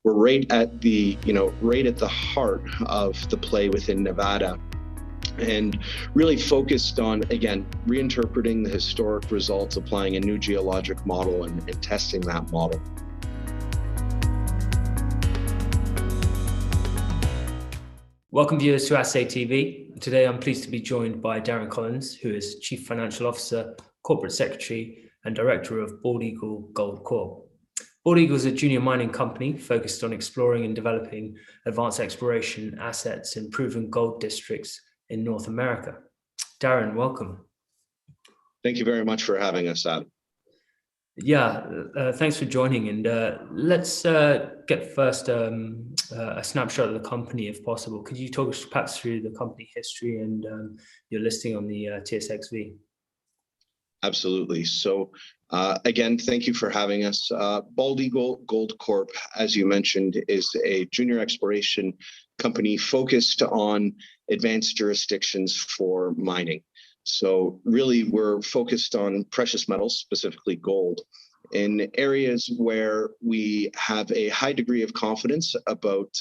we're right at the, right at the heart of the play within Nevada, and really focused on, again, reinterpreting the historic results, applying a new geologic model and testing that model. Welcome viewers to Assay TV. Today I'm pleased to be joined by Darren Collins, who is Chief Financial Officer, Corporate Secretary and Director of Bald Eagle Gold Corp. Bald Eagle is a junior mining company focused on exploring and developing advanced exploration assets in proven gold districts in North America. Darren, welcome. Thank you very much for having us, Adam. Thanks for joining. And let's get first a snapshot of the company, if possible. Could you talk us perhaps through the company history and your listing on the TSXV? Absolutely. So again, thank you for having us. Bald Eagle Gold Corp, as you mentioned, is a junior exploration company focused on advanced jurisdictions for mining. So really, we're focused on precious metals, specifically gold, in areas where we have a high degree of confidence about,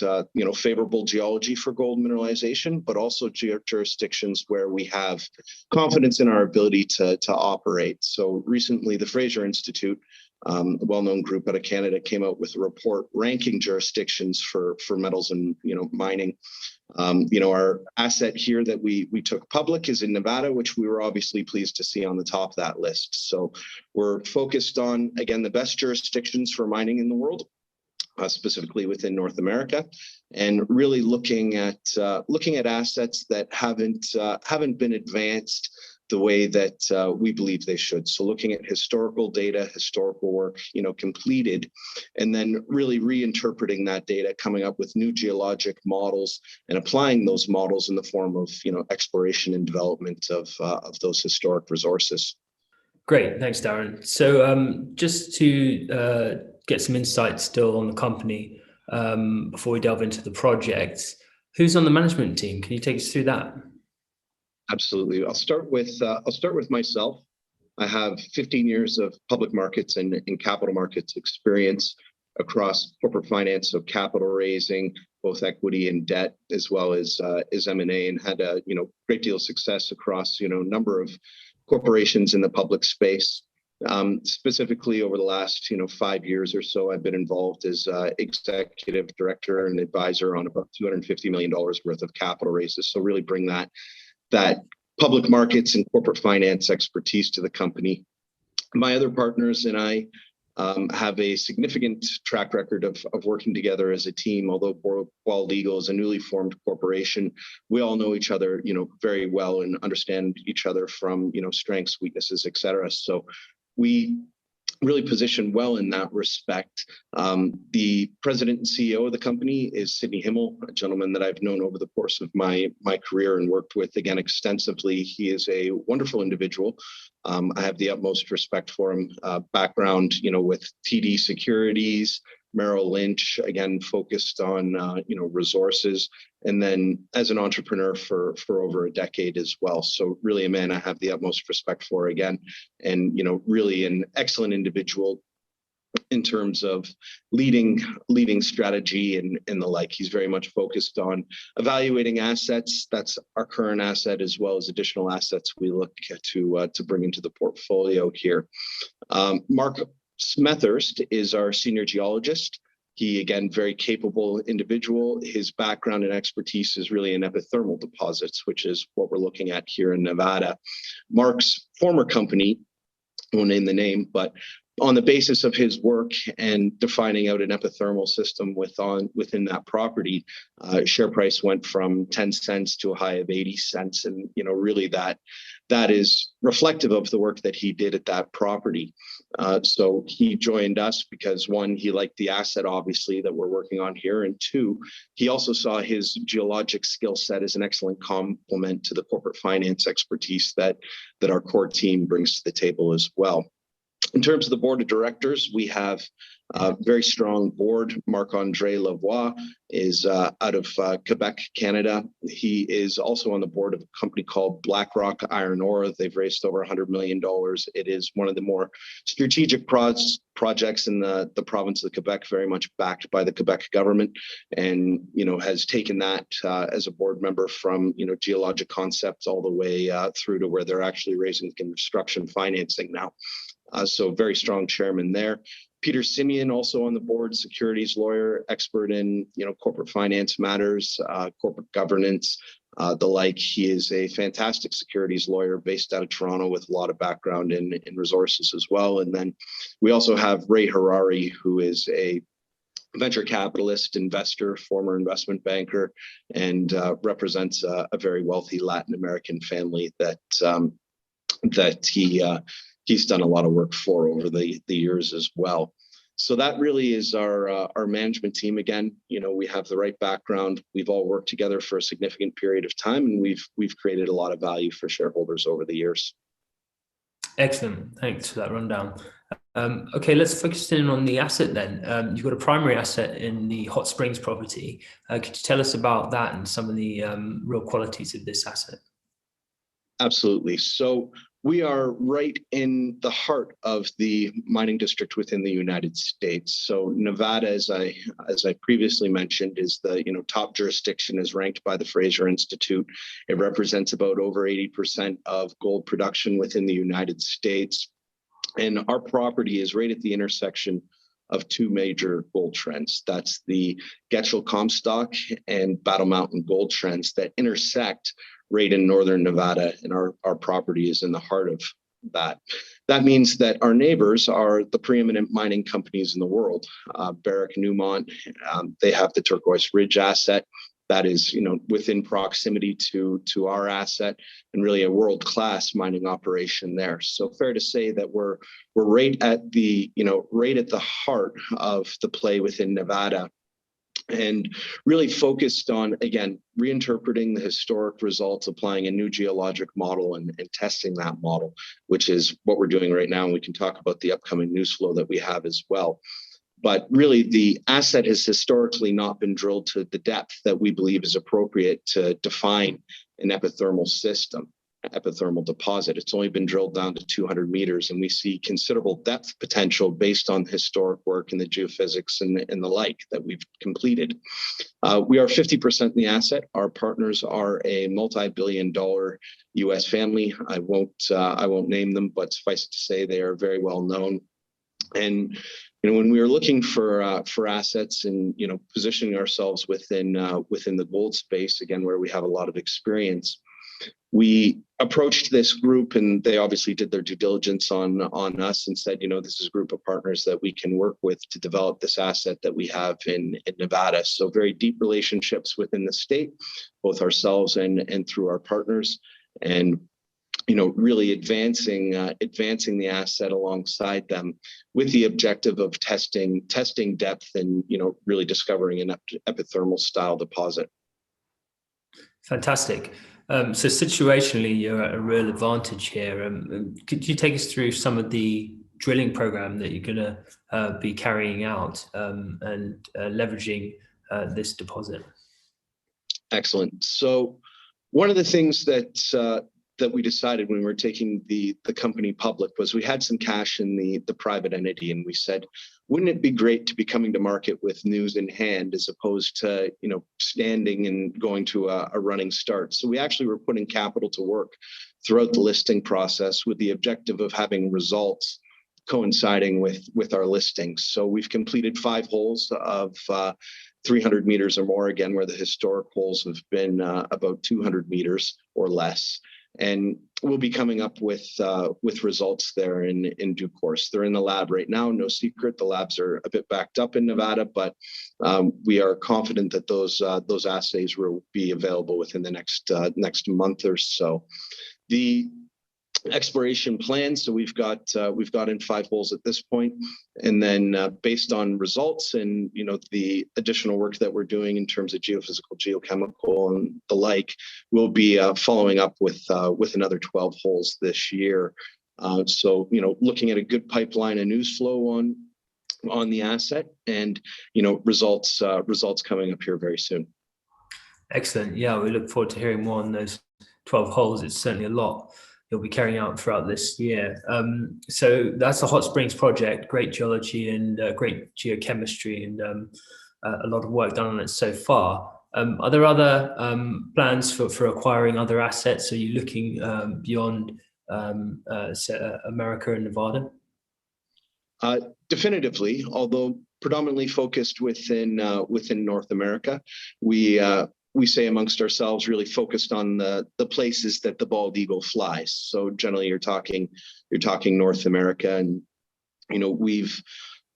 favorable geology for gold mineralization, but also jurisdictions where we have confidence in our ability to operate. So recently, the Fraser Institute, a well-known group out of Canada, came out with a report ranking jurisdictions for metals and mining. Our asset here that we took public is in Nevada, which we were obviously pleased to see on the top of that list. So we're focused on, again, the best jurisdictions for mining in the world, specifically within North America, and really looking at assets that haven't been advanced the way that we believe they should. So looking at historical data, historical work, completed, and then really reinterpreting that data, coming up with new geologic models and applying those models in the form of, exploration and development of those historic resources. Great, thanks, Darren. So just to get some insight still on the company before we delve into the project, who's on the management team? Can you take us through that? Absolutely. I'll start with myself. I have 15 years of public markets and capital markets experience across corporate finance, so capital raising, both equity and debt, as well as M&A, and had a great deal of success across a number of corporations in the public space. Specifically over the last 5 years or so, I've been involved as executive director and advisor on about $250 million worth of capital raises. So really bring that public markets and corporate finance expertise to the company. My other partners and I have a significant track record of working together as a team. Although Bald Eagle is a newly formed corporation, we all know each other, very well and understand each other from, strengths, weaknesses, et cetera. So we really positioned well in that respect. The president and CEO of the company is Sidney Himmel, a gentleman that I've known over the course of my career and worked with, again, extensively. He is a wonderful individual. I have the utmost respect for him. Background, with TD Securities, Merrill Lynch, again, focused on, resources, and then as an entrepreneur for over a decade as well. So really a man I have the utmost respect for, again, and, really an excellent individual in terms of leading strategy and the like. He's very much focused on evaluating assets. That's our current asset, as well as additional assets we look to bring into the portfolio here. Mark Smethurst is our senior geologist. He, again, very capable individual. His background and expertise is really in epithermal deposits, which is what we're looking at here in Nevada. Mark's former company, I won't name the name, but on the basis of his work and defining out an epithermal system within that property, share price went from 10 cents to a high of 80 cents. And, really that is reflective of the work that he did at that property. So he joined us because, one, he liked the asset, obviously, that we're working on here. And two, he also saw his geologic skill set as an excellent complement to the corporate finance expertise that our core team brings to the table as well. In terms of the board of directors, we have Very strong board. Marc-Andre Lavoie is out of Quebec, Canada. He is also on the board of a company called BlackRock Iron Ore. They've raised over $100 million. It is one of the more strategic projects in the province of Quebec, very much backed by the Quebec government, and has taken that as a board member from geologic concepts all the way through to where they're actually raising construction financing now. So very strong chairman there. Peter Simeon, also on the board, securities lawyer, expert in corporate finance matters, corporate governance, the like. He is a fantastic securities lawyer based out of Toronto with a lot of background in resources as well. And then we also have Ray Harari, who is a venture capitalist, investor, former investment banker, and represents a very wealthy Latin American family that he's done a lot of work for over the years as well. So that really is our management team. Again, we have the right background. We've all worked together for a significant period of time, and we've created a lot of value for shareholders over the years. Excellent. Thanks for that rundown. Okay, let's focus in on the asset then. You've got a primary asset in the Hot Springs property. Could you tell us about that and some of the real qualities of this asset? Absolutely. So we are right in the heart of the mining district within the United States. So Nevada, as I previously mentioned, is the top jurisdiction, is ranked by the Fraser Institute. It represents about over 80% of gold production within the United States. And our property is right at the intersection of two major gold trends. That's the Getchell Comstock and Battle Mountain gold trends that intersect right in northern Nevada, and our property is in the heart of that. That means that our neighbors are the preeminent mining companies in the world. Barrick Newmont, they have the Turquoise Ridge asset that is within proximity to our asset, and really a world-class mining operation there. So fair to say that we're right at the heart of the play within Nevada, and really focused on, again, reinterpreting the historic results, applying a new geologic model and testing that model, which is what we're doing right now. And we can talk about the upcoming news flow that we have as well. But really, the asset has historically not been drilled to the depth that we believe is appropriate to define an epithermal system, epithermal deposit. It's only been drilled down to 200 meters, and we see considerable depth potential based on historic work in the geophysics and the like that we've completed. We are 50% in the asset. Our partners are a multi-billion-dollar U.S. family. I won't name them, but suffice it to say they are very well known. And when we were looking for assets and positioning ourselves within the gold space, again where we have a lot of experience, we approached this group, and they obviously did their due diligence on us and said, this is a group of partners that we can work with to develop this asset that we have in Nevada. So very deep relationships within the state, both ourselves and through our partners, and really advancing the asset alongside them with the objective of testing depth and really discovering an epithermal style deposit. Fantastic. So situationally, you're at a real advantage here. Could you take us through some of the drilling program that you're going to be carrying out and leveraging this deposit? Excellent. So one of the things that we decided when we were taking the company public was we had some cash in the private entity, and we said, wouldn't it be great to be coming to market with news in hand as opposed to standing and going to a running start? So we actually were putting capital to work throughout the listing process with the objective of having results coinciding with our listings. So we've completed 5 holes of 300 meters or more, again where the historic holes have been about 200 meters or less. And we'll be coming up with results there in due course. They're in the lab right now, no secret. The labs are a bit backed up in Nevada, but we are confident that those assays will be available within the next month or so. The exploration plan, so we've got in 5 holes at this point, and then based on results and the additional work that we're doing in terms of geophysical, geochemical, and the like, we'll be following up with another 12 holes this year. So looking at a good pipeline and news flow on the asset, and results coming up here very soon. Excellent. Yeah, we look forward to hearing more on those 12 holes. It's certainly a lot you'll be carrying out throughout this year. So that's the Hot Springs project, great geology and great geochemistry, and a lot of work done on it so far. Are there other plans for acquiring other assets? Are you looking beyond America and Nevada? Definitively, although predominantly focused within North America, we say amongst ourselves really focused on the places that the bald eagle flies. So generally, you're talking North America, and we've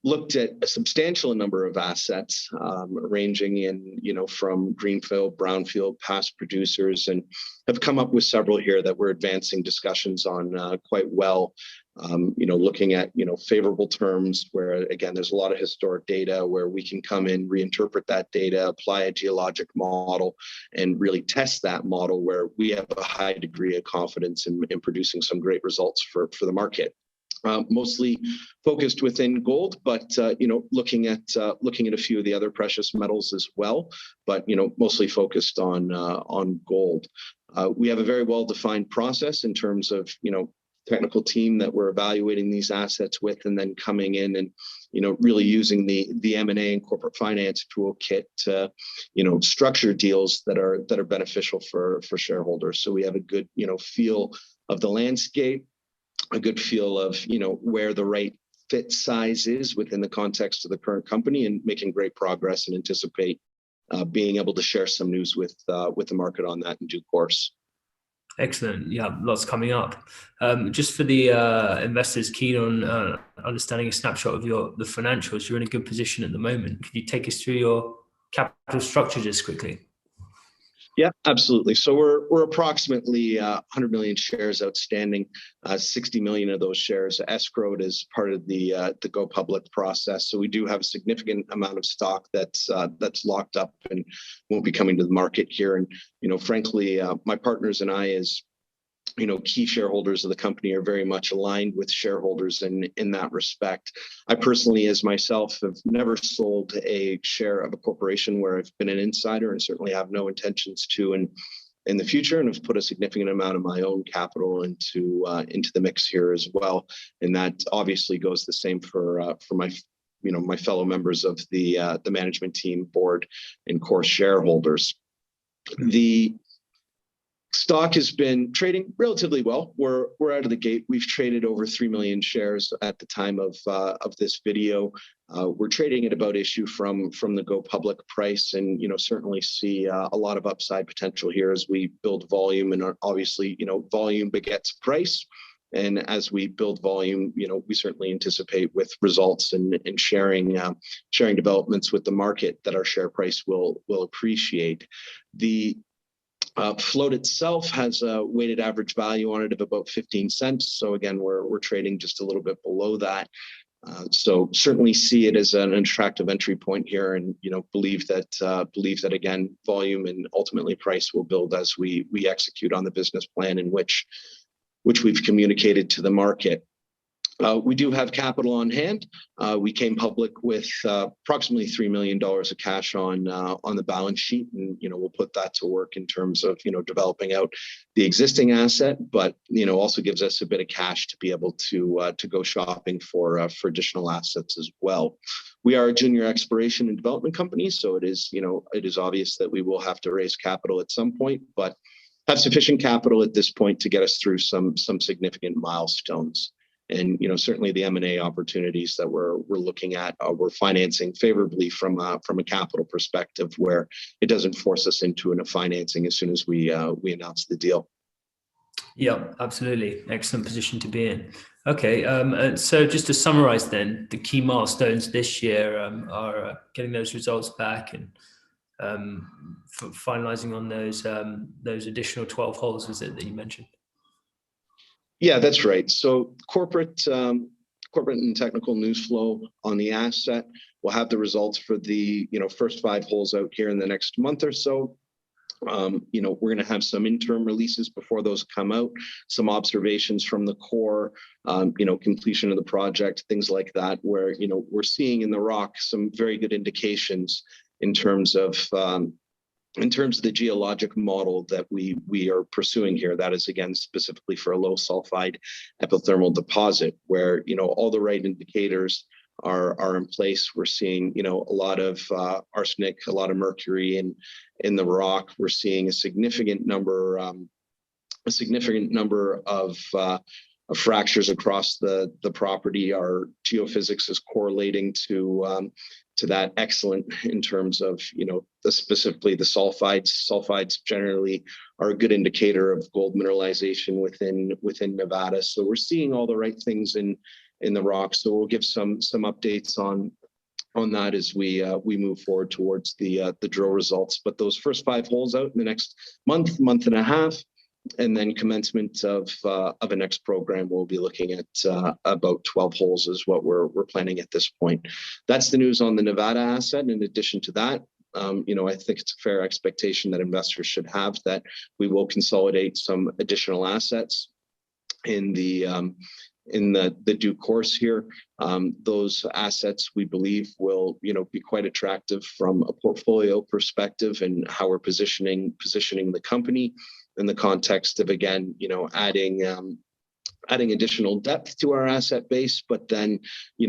looked at a substantial number of assets, ranging in from greenfield, brownfield, past producers, and have come up with several here that we're advancing discussions on quite well. Looking at favorable terms where, again, there's a lot of historic data where we can come in, reinterpret that data, apply a geologic model, and really test that model where we have a high degree of confidence in producing some great results for the market. Mostly focused within gold, but looking at a few of the other precious metals as well, but mostly focused on gold. We have a very well-defined process in terms of technical team that we're evaluating these assets with, and then coming in and really using the M&A and corporate finance toolkit to structure deals that are beneficial for shareholders. So we have a good feel of the landscape, a good feel of where the right fit size is within the context of the current company, and making great progress, and anticipate being able to share some news with the market on that in due course. Excellent. Yeah, lots coming up. Just for the investors keen on understanding a snapshot of the financials, you're in a good position at the moment. Could you take us through your capital structure just quickly? Yeah, absolutely. So we're approximately 100 million shares outstanding. 60 million of those shares escrowed as part of the go public process. So we do have a significant amount of stock that's locked up and won't be coming to the market here. And frankly, my partners and I, as key shareholders of the company, are very much aligned with shareholders in that respect. I personally, as myself, have never sold a share of a corporation where I've been an insider, and certainly have no intentions to in the future, and have put a significant amount of my own capital into the mix here as well. And that obviously goes the same for my my fellow members of the management team, board, and core shareholders. The stock has been trading relatively well. We're out of the gate. We've traded over 3 million shares at the time of this video. We're trading at about issue from the go public price, and certainly see a lot of upside potential here as we build volume. And obviously, volume begets price. And as we build volume, we certainly anticipate with results and sharing developments with the market that our share price will appreciate. The float itself has a weighted average value on it of about 15 cents. So again, we're trading just a little bit below that. So certainly see it as an attractive entry point here, and believe that again, volume and ultimately price will build as we execute on the business plan in which we've communicated to the market. We do have capital on hand. We came public with approximately $3 million of cash on the balance sheet, and we'll put that to work in terms of developing out the existing asset, but also gives us a bit of cash to be able to go shopping for additional assets as well. We are a junior exploration and development company, so it is obvious that we will have to raise capital at some point, but have sufficient capital at this point to get us through some significant milestones. And certainly the M&A opportunities that we're looking at, we're financing favorably from a capital perspective, where it doesn't force us into a financing as soon as we announce the deal. Yeah, absolutely. Excellent position to be in. Okay, so just to summarize then, the key milestones this year are getting those results back and finalizing on those additional 12 holes, was it, that you mentioned? Yeah, that's right. So corporate and technical news flow on the asset. We'll have the results for the first 5 holes out here in the next month or so. We're going to have some interim releases before those come out, some observations from the core, completion of the project, things like that, where, we're seeing in the rock some very good indications in terms of the geologic model that we are pursuing here. That is, again, specifically for a low sulfide epithermal deposit, where, all the right indicators are in place. We're seeing, a lot of arsenic, a lot of mercury in the rock. We're seeing a significant number of fractures across the property. Our geophysics is correlating to that excellent in terms of, specifically the sulfides. Sulfides generally are a good indicator of gold mineralization within Nevada. So we're seeing all the right things in the rock. So we'll give some updates on that as we move forward towards the drill results. But those first 5 holes out in the next month and a half, and then commencement of a next program, we'll be looking at about 12 holes is what we're planning at this point. That's the news on the Nevada asset. In addition to that, I think it's a fair expectation that investors should have that we will consolidate some additional assets in the due course here. Those assets, we believe, will be quite attractive from a portfolio perspective and how we're positioning the company in the context of, again, adding additional depth to our asset base, but then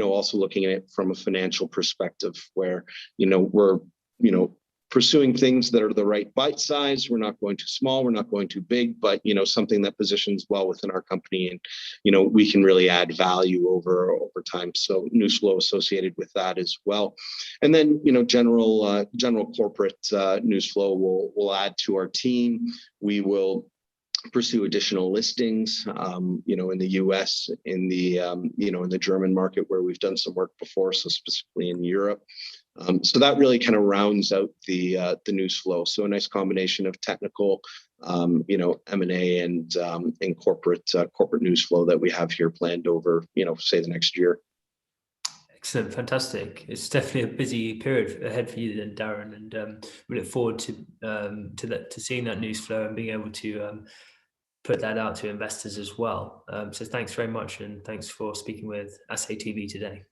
also looking at it from a financial perspective where we're pursuing things that are the right bite size. We're not going too small, we're not going too big, but something that positions well within our company, and we can really add value over time. So news flow associated with that as well. And then general corporate news flow will add to our team. We will pursue additional listings, in the US, in the German market where we've done some work before, so specifically in Europe. So that really kind of rounds out the news flow. So a nice combination of technical, M&A and corporate news flow that we have here planned over, say the next year. Excellent, fantastic. It's definitely a busy period ahead for you then, Darren, and we look forward to seeing that news flow and being able to put that out to investors as well. So thanks very much, and thanks for speaking with Assay TV today.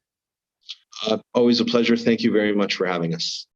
Always a pleasure. Thank you very much for having us.